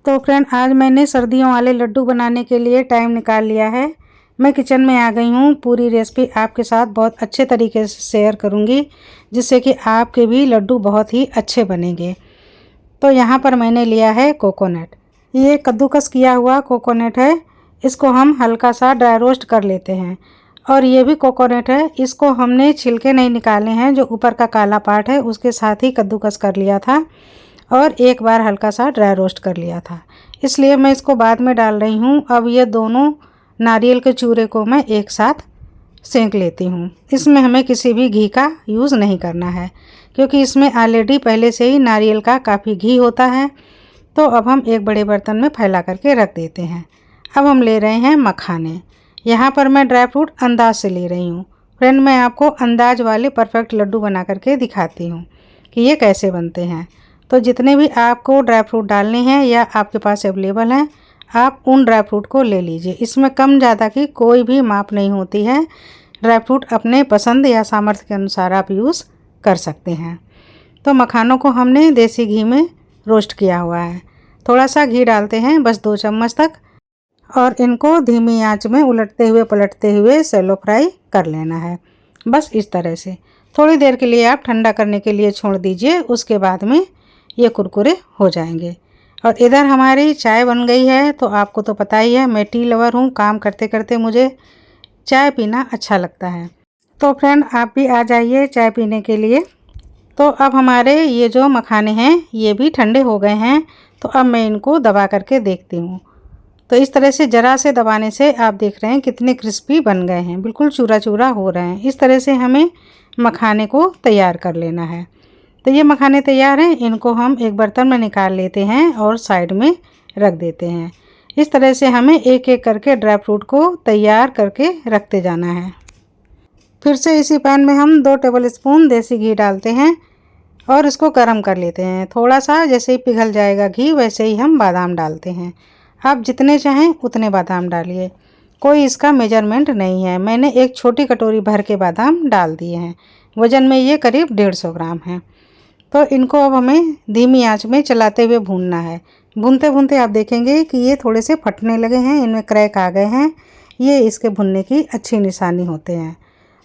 तो फ्रेंड, आज मैंने सर्दियों वाले लड्डू बनाने के लिए टाइम निकाल लिया है। मैं किचन में आ गई हूँ। पूरी रेसिपी आपके साथ बहुत अच्छे तरीके से शेयर करूँगी, जिससे कि आपके भी लड्डू बहुत ही अच्छे बनेंगे। तो यहाँ पर मैंने लिया है कोकोनट। ये कद्दूकस किया हुआ कोकोनट है। इसको हम हल्का सा ड्राई रोस्ट कर लेते हैं। और ये भी कोकोनट है, इसको हमने छिलके नहीं निकाले हैं, जो ऊपर का काला पार्ट है उसके साथ ही कद्दूकस कर लिया था और एक बार हल्का सा ड्राई रोस्ट कर लिया था, इसलिए मैं इसको बाद में डाल रही हूँ। अब ये दोनों नारियल के चूरे को मैं एक साथ सेंक लेती हूँ। इसमें हमें किसी भी घी का यूज़ नहीं करना है, क्योंकि इसमें ऑलरेडी पहले से ही नारियल का काफ़ी घी होता है। तो अब हम एक बड़े बर्तन में फैला करके रख देते हैं। अब हम ले रहे हैं मखाने। यहाँ पर मैं ड्राई फ्रूट अंदाज से ले रही हूँ। फ्रेंड, मैं आपको अंदाज वाले परफेक्ट लड्डू बना करके दिखाती हूँ कि ये कैसे बनते हैं। तो जितने भी आपको ड्राई फ्रूट डालने हैं या आपके पास अवेलेबल हैं, आप उन ड्राई फ्रूट को ले लीजिए। इसमें कम ज़्यादा की कोई भी माप नहीं होती है। ड्राई फ्रूट अपने पसंद या सामर्थ्य के अनुसार आप यूज़ कर सकते हैं। तो मखानों को हमने देसी घी में रोस्ट किया हुआ है। थोड़ा सा घी डालते हैं, बस 2 चम्मच तक, और इनको धीमी आंच में उलटते हुए पलटते हुए सैलो फ्राई कर लेना है। बस इस तरह से थोड़ी देर के लिए आप ठंडा करने के लिए छोड़ दीजिए। उसके बाद में ये कुरकुरे हो जाएंगे। और इधर हमारी चाय बन गई है। तो आपको तो पता ही है, मैं टी लवर हूँ। काम करते करते मुझे चाय पीना अच्छा लगता है। तो फ्रेंड, आप भी आ जाइए चाय पीने के लिए। तो अब हमारे ये जो मखाने हैं ये भी ठंडे हो गए हैं। तो अब मैं इनको दबा करके देखती हूँ। तो इस तरह से ज़रा से दबाने से आप देख रहे हैं कितने क्रिस्पी बन गए हैं, बिल्कुल चूरा चूरा हो रहे हैं। इस तरह से हमें मखाने को तैयार कर लेना है। तो ये मखाने तैयार हैं, इनको हम एक बर्तन में निकाल लेते हैं और साइड में रख देते हैं। इस तरह से हमें एक एक करके ड्राई फ्रूट को तैयार करके रखते जाना है। फिर से इसी पैन में हम 2 टेबलस्पून देसी घी डालते हैं और इसको गर्म कर लेते हैं। थोड़ा सा जैसे ही पिघल जाएगा घी, वैसे ही हम बादाम डालते हैं। आप जितने चाहें उतने बादाम डालिए, कोई इसका मेजरमेंट नहीं है। मैंने एक छोटी कटोरी भर के बादाम डाल दिए हैं। वज़न में ये करीब 150 ग्राम है। तो इनको अब हमें धीमी आंच में चलाते हुए भूनना है। भूनते भूनते आप देखेंगे कि ये थोड़े से फटने लगे हैं, इनमें क्रैक आ गए हैं। ये इसके भुनने की अच्छी निशानी होते हैं।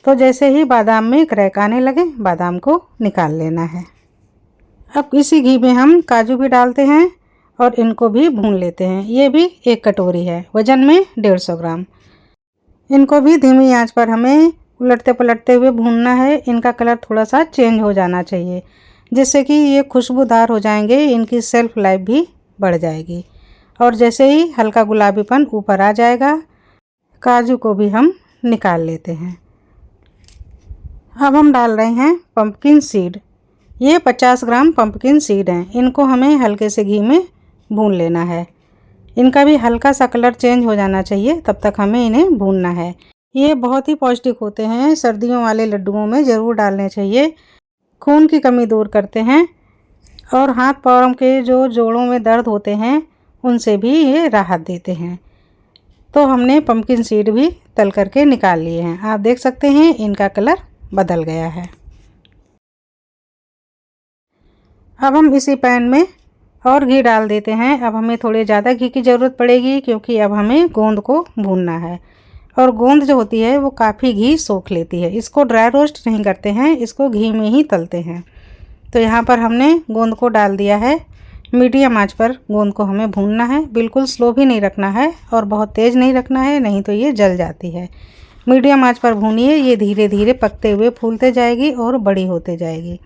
तो जैसे ही बादाम में क्रैक आने लगे, बादाम को निकाल लेना है। अब इसी घी में हम काजू भी डालते हैं और इनको भी भून लेते हैं। ये भी एक कटोरी है, वज़न में 150 ग्राम। इनको भी धीमी आंच पर हमें उलटते पलटते हुए भूनना है। इनका कलर थोड़ा सा चेंज हो जाना चाहिए, जिससे कि ये खुशबूदार हो जाएंगे। इनकी सेल्फ लाइफ भी बढ़ जाएगी। और जैसे ही हल्का गुलाबीपन ऊपर आ जाएगा, काजू को भी हम निकाल लेते हैं। अब हम डाल रहे हैं पंपकिन सीड। ये 50 ग्राम पंपकिन सीड हैं। इनको हमें हल्के से घी में भून लेना है। इनका भी हल्का सा कलर चेंज हो जाना चाहिए, तब तक हमें इन्हें भूनना है। ये बहुत ही पौष्टिक होते हैं, सर्दियों वाले लड्डुओं में ज़रूर डालने चाहिए। खून की कमी दूर करते हैं और हाथ पैरों के जो जोड़ों में दर्द होते हैं, उनसे भी ये राहत देते हैं। तो हमने पंपकिन सीड भी तल करके निकाल लिए हैं। आप देख सकते हैं इनका कलर बदल गया है। अब हम इसी पैन में और घी डाल देते हैं। अब हमें थोड़े ज़्यादा घी की ज़रूरत पड़ेगी, क्योंकि अब हमें गोंद को भूनना है। और गोंद जो होती है वो काफ़ी घी सोख लेती है। इसको ड्राई रोस्ट नहीं करते हैं, इसको घी में ही तलते हैं। तो यहाँ पर हमने गोंद को डाल दिया है। मीडियम आंच पर गोंद को हमें भूनना है। बिल्कुल स्लो भी नहीं रखना है और बहुत तेज़ नहीं रखना है, नहीं तो ये जल जाती है। मीडियम आंच पर भूनिए। ये धीरे धीरे पकते हुए फूलते जाएगी और बड़ी होते जाएगी।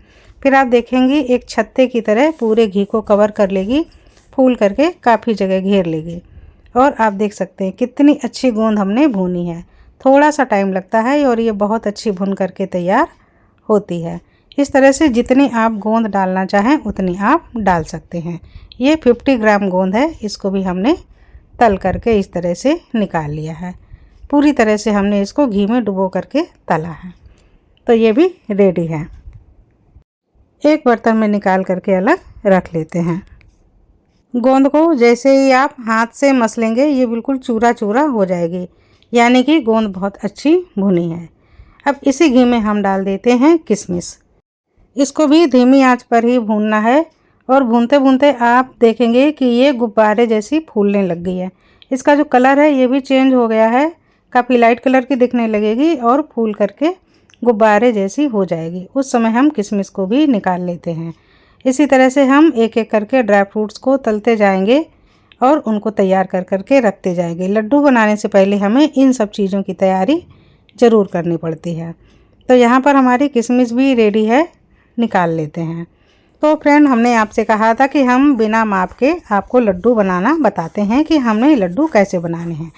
फिर आप देखेंगे एक छत्ते की तरह पूरे घी को कवर कर लेगी, फूल करके काफ़ी जगह घेर लेगी। और आप देख सकते हैं कितनी अच्छी गोंद हमने भूनी है। थोड़ा सा टाइम लगता है और ये बहुत अच्छी भून करके तैयार होती है। इस तरह से जितनी आप गोंद डालना चाहें उतनी आप डाल सकते हैं। ये 50 ग्राम गोंद है। इसको भी हमने तल करके इस तरह से निकाल लिया है। पूरी तरह से हमने इसको घी में डुबो करके तला है। तो ये भी रेडी है। एक बर्तन में निकाल करके अलग रख लेते हैं। गोंद को जैसे ही आप हाथ से मसलेंगे, ये बिल्कुल चूरा चूरा हो जाएगी, यानी कि गोंद बहुत अच्छी भुनी है। अब इसी घी में हम डाल देते हैं किशमिश। इसको भी धीमी आंच पर ही भूनना है और भूनते भूनते आप देखेंगे कि ये गुब्बारे जैसी फूलने लग गई है। इसका जो कलर है ये भी चेंज हो गया है, काफ़ी लाइट कलर की दिखने लगेगी और फूल करके गुब्बारे जैसी हो जाएगी। उस समय हम किशमिश को भी निकाल लेते हैं। इसी तरह से हम एक एक करके ड्राई फ्रूट्स को तलते जाएंगे और उनको तैयार कर करके रखते जाएंगे। लड्डू बनाने से पहले हमें इन सब चीज़ों की तैयारी ज़रूर करनी पड़ती है। तो यहाँ पर हमारी किशमिश भी रेडी है, निकाल लेते हैं। तो फ्रेंड, हमने आपसे कहा था कि हम बिना माप के आपको लड्डू बनाना बताते हैं कि हमने लड्डू कैसे बनाने हैं।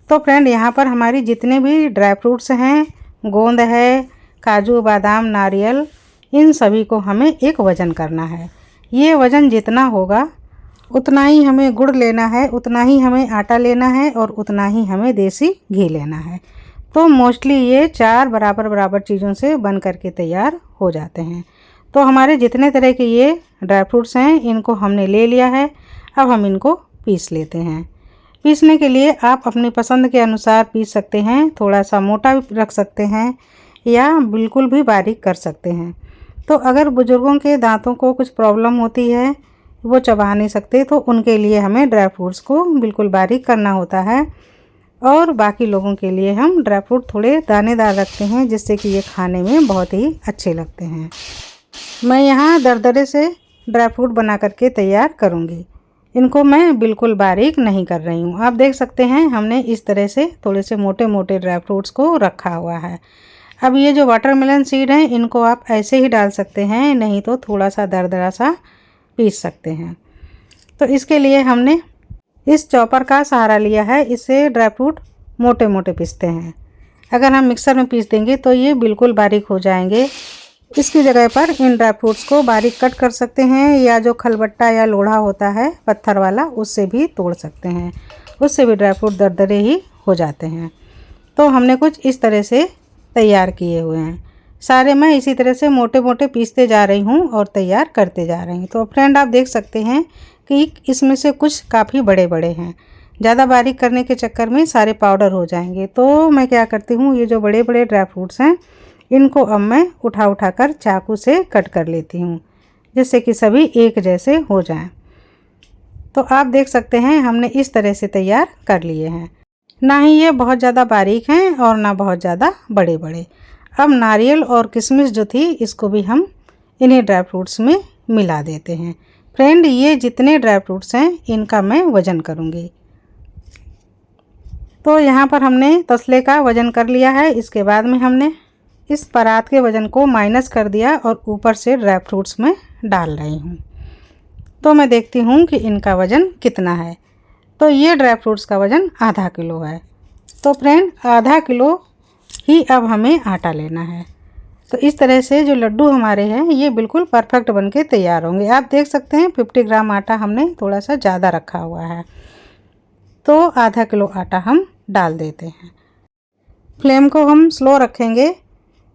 तो फ्रेंड, यहाँ पर हमारी जितने भी ड्राई फ्रूट्स हैं, गोंद है, काजू, बादाम, नारियल, इन सभी को हमें एक वज़न करना है। ये वज़न जितना होगा उतना ही हमें गुड़ लेना है, उतना ही हमें आटा लेना है और उतना ही हमें देसी घी लेना है। तो मोस्टली ये 4 बराबर बराबर चीज़ों से बन करके तैयार हो जाते हैं। तो हमारे जितने तरह के ये ड्राई फ्रूट्स हैं इनको हमने ले लिया है। अब हम इनको पीस लेते हैं। पीसने के लिए आप अपनी पसंद के अनुसार पीस सकते हैं, थोड़ा सा मोटा भी रख सकते हैं या बिल्कुल भी बारीक कर सकते हैं। तो अगर बुज़ुर्गों के दांतों को कुछ प्रॉब्लम होती है, वो चबा नहीं सकते, तो उनके लिए हमें ड्राई फ्रूट्स को बिल्कुल बारीक करना होता है। और बाकी लोगों के लिए हम ड्राई फ्रूट थोड़े दानेदार रखते हैं, जिससे कि ये खाने में बहुत ही अच्छे लगते हैं। मैं यहाँ दरदरे से ड्राई फ्रूट बना करके तैयार करूँगी। इनको मैं बिल्कुल बारीक नहीं कर रही हूँ। आप देख सकते हैं हमने इस तरह से थोड़े से मोटे मोटे ड्राई फ्रूट्स को रखा हुआ है। अब ये जो वाटरमेलन सीड हैं इनको आप ऐसे ही डाल सकते हैं, नहीं तो थोड़ा सा दरदरा सा पीस सकते हैं। तो इसके लिए हमने इस चॉपर का सहारा लिया है। इससे ड्राई फ्रूट मोटे मोटे पीसते हैं। अगर हम मिक्सर में पीस देंगे तो ये बिल्कुल बारीक हो जाएंगे। इसकी जगह पर इन ड्राई फ्रूट्स को बारीक कट कर सकते हैं, या जो खलबट्टा या लोढ़ा होता है पत्थर वाला, उससे भी तोड़ सकते हैं। उससे भी ड्राई फ्रूट दरदरे ही हो जाते हैं। तो हमने कुछ इस तरह से तैयार किए हुए हैं। सारे मैं इसी तरह से मोटे मोटे पीसते जा रही हूँ और तैयार करते जा रही हूँ। तो फ्रेंड, आप देख सकते हैं कि इसमें से कुछ काफ़ी बड़े बड़े हैं। ज़्यादा बारीक करने के चक्कर में सारे पाउडर हो जाएंगे। तो मैं क्या करती हूँ, ये जो बड़े बड़े ड्राई फ्रूट्स हैं इनको अब मैं उठा कर चाकू से कट कर लेती हूँ, जिससे कि सभी एक जैसे हो जाएं। तो आप देख सकते हैं हमने इस तरह से तैयार कर लिए हैं। ना ही ये बहुत ज़्यादा बारीक हैं और ना बहुत ज़्यादा बड़े बड़े। अब नारियल और किशमिश जो थी इसको भी हम इन्हीं ड्राई फ्रूट्स में मिला देते हैं। फ्रेंड, ये जितने ड्राई फ्रूट्स हैं इनका मैं वज़न करूँगी। तो यहाँ पर हमने तसले का वज़न कर लिया है। इसके बाद में हमने इस परात के वज़न को माइनस कर दिया और ऊपर से ड्राई फ्रूट्स में डाल रही हूँ। तो मैं देखती हूँ कि इनका वज़न कितना है। तो ये ड्राई फ्रूट्स का वज़न आधा किलो है। तो फ्रेंड, आधा किलो ही अब हमें आटा लेना है। तो इस तरह से जो लड्डू हमारे हैं ये बिल्कुल परफेक्ट बन के तैयार होंगे। आप देख सकते हैं 50 ग्राम आटा हमने थोड़ा सा ज़्यादा रखा हुआ है। तो आधा किलो आटा हम डाल देते हैं। फ्लेम को हम स्लो रखेंगे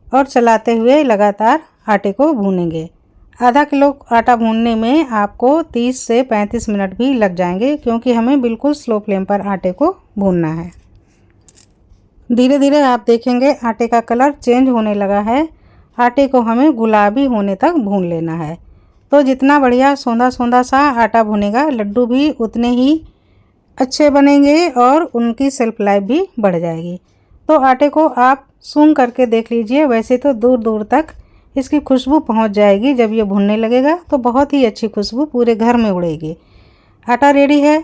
और चलाते हुए लगातार आटे को भूनेंगे। आधा किलो आटा भूनने में आपको 30 से 35 मिनट भी लग जाएंगे, क्योंकि हमें बिल्कुल स्लो फ्लेम पर आटे को भूनना है। धीरे धीरे आप देखेंगे आटे का कलर चेंज होने लगा है। आटे को हमें गुलाबी होने तक भून लेना है। तो जितना बढ़िया सौंधा सौंधा सा आटा भुनेगा, लड्डू भी उतने ही अच्छे बनेंगे और उनकी सेल्फ लाइफ भी बढ़ जाएगी। तो आटे को आप सूंघ करके देख लीजिए। वैसे तो दूर दूर तक इसकी खुशबू पहुंच जाएगी। जब ये भुनने लगेगा तो बहुत ही अच्छी खुशबू पूरे घर में उड़ेगी। आटा रेडी है,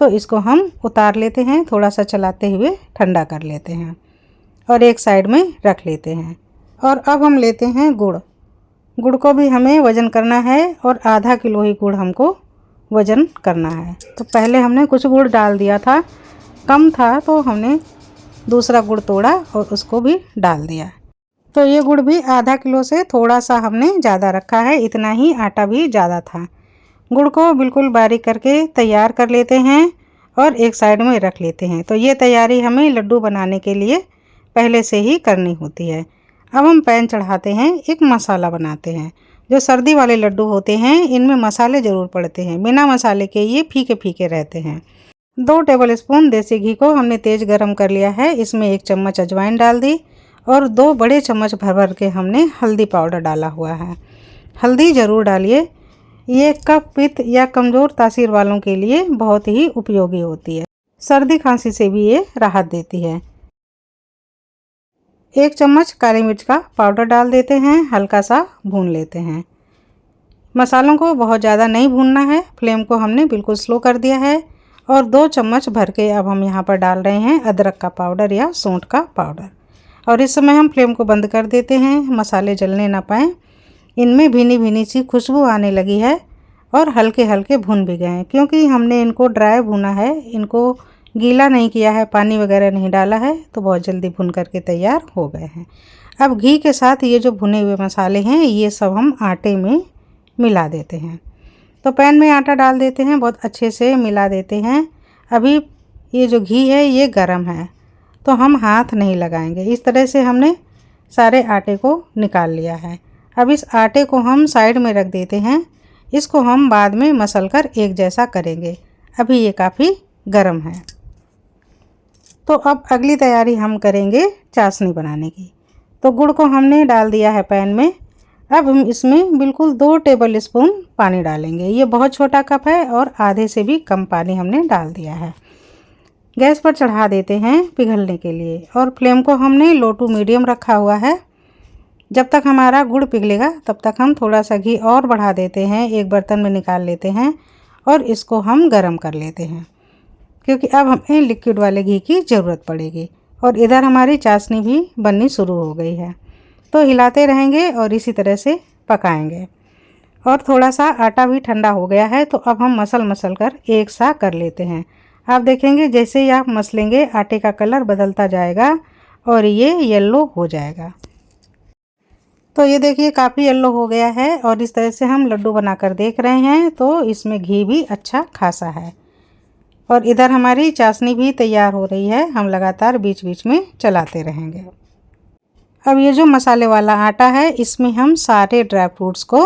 तो इसको हम उतार लेते हैं। थोड़ा सा चलाते हुए ठंडा कर लेते हैं और एक साइड में रख लेते हैं। और अब हम लेते हैं गुड़। गुड़ को भी हमें वज़न करना है और आधा किलो ही गुड़ हमको वज़न करना है। तो पहले हमने कुछ गुड़ डाल दिया था, कम था, तो हमने दूसरा गुड़ तोड़ा और उसको भी डाल दिया। तो ये गुड़ भी आधा किलो से थोड़ा सा हमने ज़्यादा रखा है, इतना ही आटा भी ज़्यादा था। गुड़ को बिल्कुल बारीक करके तैयार कर लेते हैं और एक साइड में रख लेते हैं। तो ये तैयारी हमें लड्डू बनाने के लिए पहले से ही करनी होती है। अब हम पैन चढ़ाते हैं, एक मसाला बनाते हैं। जो सर्दी वाले लड्डू होते हैं इनमें मसाले ज़रूर पड़ते हैं, बिना मसाले के ये फीके फीके रहते हैं। 2 टेबल स्पून देसी घी को हमने तेज़ गरम कर लिया है। इसमें 1 चम्मच अजवाइन डाल दी और 2 बड़े चम्मच भर भर के हमने हल्दी पाउडर डाला हुआ है। हल्दी ज़रूर डालिए, ये कफ पित्त या कमज़ोर तासीर वालों के लिए बहुत ही उपयोगी होती है। सर्दी खांसी से भी ये राहत देती है। 1 चम्मच काली मिर्च का पाउडर डाल देते हैं, हल्का सा भून लेते हैं। मसालों को बहुत ज़्यादा नहीं भूनना है, फ्लेम को हमने बिल्कुल स्लो कर दिया है। और 2 चम्मच भर के अब हम यहाँ पर डाल रहे हैं अदरक का पाउडर या सौंठ का पाउडर। और इस समय हम फ्लेम को बंद कर देते हैं, मसाले जलने ना पाएँ। इनमें भीनी भीनी सी खुशबू आने लगी है और हल्के हल्के भुन भी गए हैं, क्योंकि हमने इनको ड्राई भुना है, इनको गीला नहीं किया है, पानी वगैरह नहीं डाला है, तो बहुत जल्दी भुन करके तैयार हो गए हैं। अब घी के साथ ये जो भुने हुए मसाले हैं ये सब हम आटे में मिला देते हैं। तो पैन में आटा डाल देते हैं, बहुत अच्छे से मिला देते हैं। अभी ये जो घी है ये गरम है, तो हम हाथ नहीं लगाएंगे। इस तरह से हमने सारे आटे को निकाल लिया है। अब इस आटे को हम साइड में रख देते हैं, इसको हम बाद में मसल कर एक जैसा करेंगे। अभी ये काफ़ी गरम है। तो अब अगली तैयारी हम करेंगे चाशनी बनाने की। तो गुड़ को हमने डाल दिया है पैन में। अब हम इसमें बिल्कुल 2 टेबल स्पून पानी डालेंगे। ये बहुत छोटा कप है और आधे से भी कम पानी हमने डाल दिया है। गैस पर चढ़ा देते हैं पिघलने के लिए और फ्लेम को हमने लो टू मीडियम रखा हुआ है। जब तक हमारा गुड़ पिघलेगा तब तक हम थोड़ा सा घी और बढ़ा देते हैं, एक बर्तन में निकाल लेते हैं और इसको हम गरम कर लेते हैं, क्योंकि अब हमें लिक्विड वाले घी की ज़रूरत पड़ेगी। और इधर हमारी चाशनी भी बननी शुरू हो गई है, तो हिलाते रहेंगे और इसी तरह से पकाएंगे। और थोड़ा सा आटा भी ठंडा हो गया है, तो अब हम मसल कर एक सा कर लेते हैं। आप देखेंगे जैसे ही आप मसलेंगे आटे का कलर बदलता जाएगा और ये येलो हो जाएगा। तो ये देखिए काफ़ी येलो हो गया है और इस तरह से हम लड्डू बनाकर देख रहे हैं, तो इसमें घी भी अच्छा खासा है। और इधर हमारी चाशनी भी तैयार हो रही है, हम लगातार बीच बीच में चलाते रहेंगे। अब ये जो मसाले वाला आटा है इसमें हम सारे ड्राई फ्रूट्स को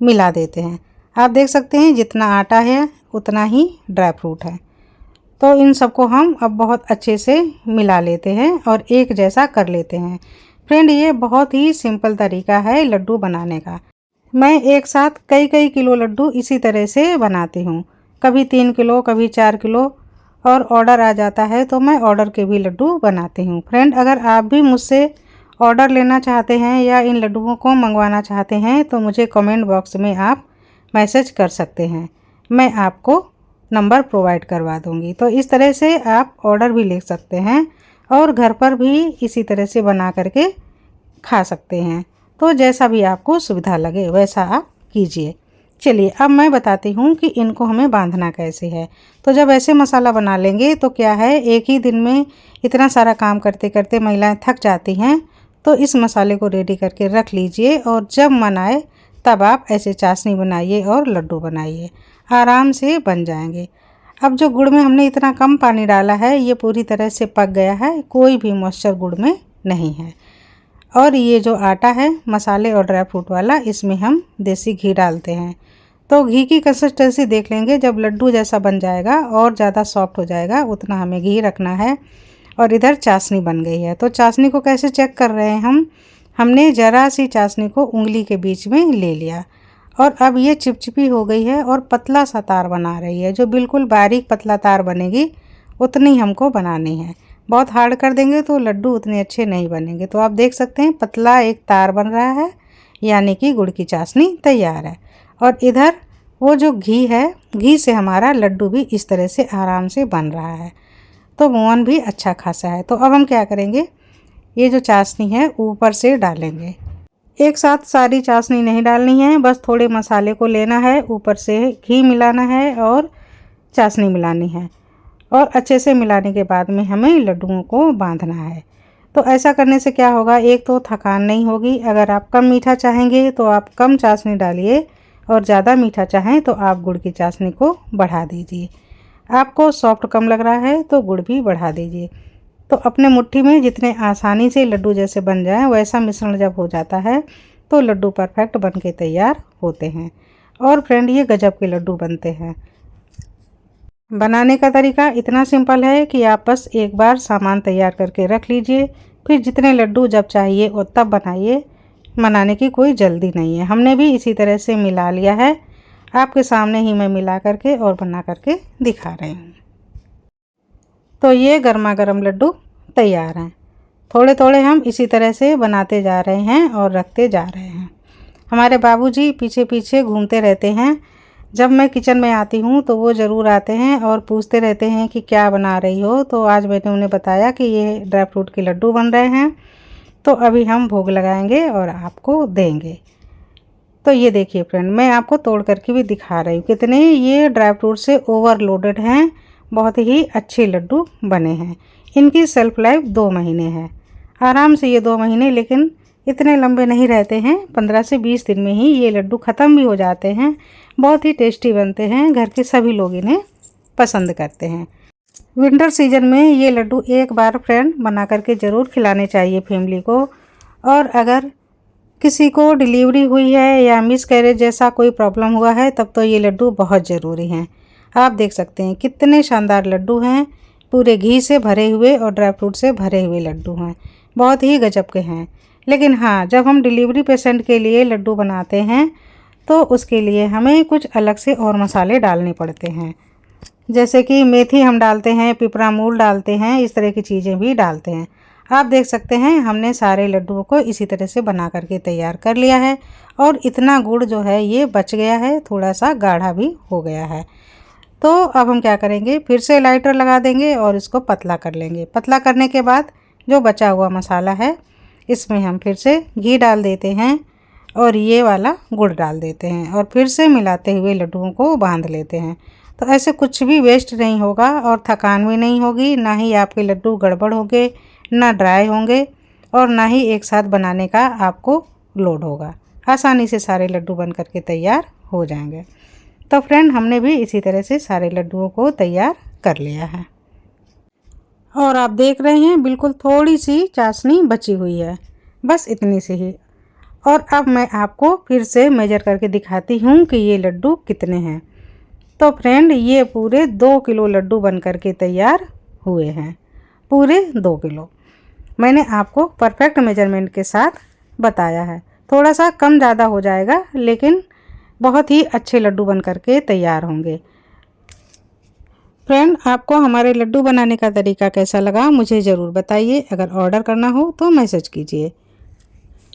मिला देते हैं। आप देख सकते हैं जितना आटा है उतना ही ड्राई फ्रूट है। तो इन सबको हम अब बहुत अच्छे से मिला लेते हैं और एक जैसा कर लेते हैं। फ्रेंड, ये बहुत ही सिंपल तरीका है लड्डू बनाने का। मैं एक साथ कई कई किलो लड्डू इसी तरह से बनाती हूँ, कभी 3 किलो कभी 4 किलो, और ऑर्डर आ जाता है तो मैं ऑर्डर के भी लड्डू बनाती हूँ। फ्रेंड, अगर आप भी मुझसे ऑर्डर लेना चाहते हैं या इन लड्डुओं को मंगवाना चाहते हैं तो मुझे कमेंट बॉक्स में आप मैसेज कर सकते हैं, मैं आपको नंबर प्रोवाइड करवा दूंगी। तो इस तरह से आप ऑर्डर भी ले सकते हैं और घर पर भी इसी तरह से बना करके खा सकते हैं। तो जैसा भी आपको सुविधा लगे वैसा आप कीजिए। चलिए अब मैं बताती हूँ कि इनको हमें बांधना कैसे है। तो जब ऐसे मसाला बना लेंगे तो क्या है, एक ही दिन में इतना सारा काम करते करते महिलाएं थक जाती हैं। तो इस मसाले को रेडी करके रख लीजिए और जब मन आए तब आप ऐसे चाशनी बनाइए और लड्डू बनाइए, आराम से बन जाएंगे। अब जो गुड़ में हमने इतना कम पानी डाला है ये पूरी तरह से पक गया है, कोई भी मॉइस्चर गुड़ में नहीं है। और ये जो आटा है मसाले और ड्राई फ्रूट वाला, इसमें हम देसी घी डालते हैं। तो घी की कंसिस्टेंसी देख लेंगे, जब लड्डू जैसा बन जाएगा और ज़्यादा सॉफ्ट हो जाएगा उतना हमें घी रखना है। और इधर चाशनी बन गई है। तो चाशनी को कैसे चेक कर रहे हैं हमने ज़रा सी चाशनी को उंगली के बीच में ले लिया और अब ये चिपचिपी हो गई है और पतला सा तार बना रही है। जो बिल्कुल बारीक पतला तार बनेगी उतनी हमको बनानी है, बहुत हार्ड कर देंगे तो लड्डू उतने अच्छे नहीं बनेंगे। तो आप देख सकते हैं पतला एक तार बन रहा है, यानी कि गुड़ की चाशनी तैयार है। और इधर वो जो घी है, घी से हमारा लड्डू भी इस तरह से आराम से बन रहा है, तो मोहन भी अच्छा खासा है। तो अब हम क्या करेंगे, ये जो चाशनी है ऊपर से डालेंगे। एक साथ सारी चाशनी नहीं डालनी है, बस थोड़े मसाले को लेना है, ऊपर से घी मिलाना है और चाशनी मिलानी है। और अच्छे से मिलाने के बाद में हमें लड्डुओं को बांधना है। तो ऐसा करने से क्या होगा, एक तो थकान नहीं होगी। अगर आप कम मीठा चाहेंगे तो आप कम चाशनी डालिए और ज़्यादा मीठा चाहें तो आप गुड़ की चाशनी को बढ़ा दीजिए। आपको सॉफ्ट कम लग रहा है तो गुड़ भी बढ़ा दीजिए। तो अपने मुट्ठी में जितने आसानी से लड्डू जैसे बन जाएं वैसा मिश्रण जब हो जाता है तो लड्डू परफेक्ट बन के तैयार होते हैं। और फ्रेंड, ये गजब के लड्डू बनते हैं। बनाने का तरीका इतना सिंपल है कि आप बस एक बार सामान तैयार करके रख लीजिए, फिर जितने लड्डू जब चाहिए और तब बनाइए। बनाने की कोई जल्दी नहीं है। हमने भी इसी तरह से मिला लिया है आपके सामने ही मैं मिला करके और बना करके दिखा रही हूँ। तो ये गर्मा गर्म लड्डू तैयार हैं। थोड़े थोड़े हम इसी तरह से बनाते जा रहे हैं और रखते जा रहे हैं। हमारे बाबूजी पीछे पीछे घूमते रहते हैं। जब मैं किचन में आती हूँ तो वो ज़रूर आते हैं और पूछते रहते हैं कि क्या बना रही हो। तो आज मैंने उन्हें बताया कि ये ड्राई फ्रूट के लड्डू बन रहे हैं, तो अभी हम भोग लगाएंगे और आपको देंगे। तो ये देखिए फ्रेंड, मैं आपको तोड़ करके भी दिखा रही हूँ कितने ये ड्राई फ्रूट से ओवरलोडेड हैं। बहुत ही अच्छे लड्डू बने हैं। इनकी सेल्फ लाइफ 2 महीने है। आराम से ये 2 महीने, लेकिन इतने लंबे नहीं रहते हैं। 15 से 20 दिन में ही ये लड्डू ख़त्म भी हो जाते हैं। बहुत ही टेस्टी बनते हैं। घर के सभी लोग इन्हें पसंद करते हैं। विंटर सीजन में ये लड्डू एक बार फ्रेंड बना करके ज़रूर खिलाने चाहिए फैमिली को। और अगर किसी को डिलीवरी हुई है या मिस कैरेज जैसा कोई प्रॉब्लम हुआ है तब तो ये लड्डू बहुत ज़रूरी हैं। आप देख सकते हैं कितने शानदार लड्डू हैं। पूरे घी से भरे हुए और ड्राई फ्रूट से भरे हुए लड्डू हैं। बहुत ही गजब के हैं। लेकिन हाँ, जब हम डिलीवरी पेशेंट के लिए लड्डू बनाते हैं तो उसके लिए हमें कुछ अलग से और मसाले डालने पड़ते हैं। जैसे कि मेथी हम डालते हैं, पिपरा मूल डालते हैं, इस तरह की चीज़ें भी डालते हैं। आप देख सकते हैं हमने सारे लड्डुओं को इसी तरह से बना करके तैयार कर लिया है। और इतना गुड़ जो है ये बच गया है, थोड़ा सा गाढ़ा भी हो गया है। तो अब हम क्या करेंगे, फिर से लाइटर लगा देंगे और इसको पतला कर लेंगे। पतला करने के बाद जो बचा हुआ मसाला है इसमें हम फिर से घी डाल देते हैं और ये वाला गुड़ डाल देते हैं और फिर से मिलाते हुए लड्डुओं को बांध लेते हैं। तो ऐसे कुछ भी वेस्ट नहीं होगा और थकान भी नहीं होगी, ना ही आपके लड्डू गड़बड़ होंगे, ना ड्राई होंगे और ना ही एक साथ बनाने का आपको लोड होगा। आसानी से सारे लड्डू बन करके तैयार हो जाएंगे। तो फ्रेंड, हमने भी इसी तरह से सारे लड्डुओं को तैयार कर लिया है। और आप देख रहे हैं बिल्कुल थोड़ी सी चाशनी बची हुई है, बस इतनी सी ही। और अब मैं आपको फिर से मेजर करके दिखाती हूँ कि ये लड्डू कितने हैं। तो फ्रेंड, ये पूरे 2 किलो लड्डू बन करके तैयार हुए हैं। पूरे 2 किलो मैंने आपको परफेक्ट मेजरमेंट के साथ बताया है। थोड़ा सा कम ज़्यादा हो जाएगा, लेकिन बहुत ही अच्छे लड्डू बन करके तैयार होंगे। फ्रेंड, आपको हमारे लड्डू बनाने का तरीका कैसा लगा मुझे ज़रूर बताइए। अगर ऑर्डर करना हो तो मैसेज कीजिए।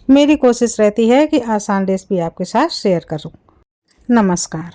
मेरी कोशिश रहती है कि आसान रेसिपी आपके साथ शेयर करूं। नमस्कार।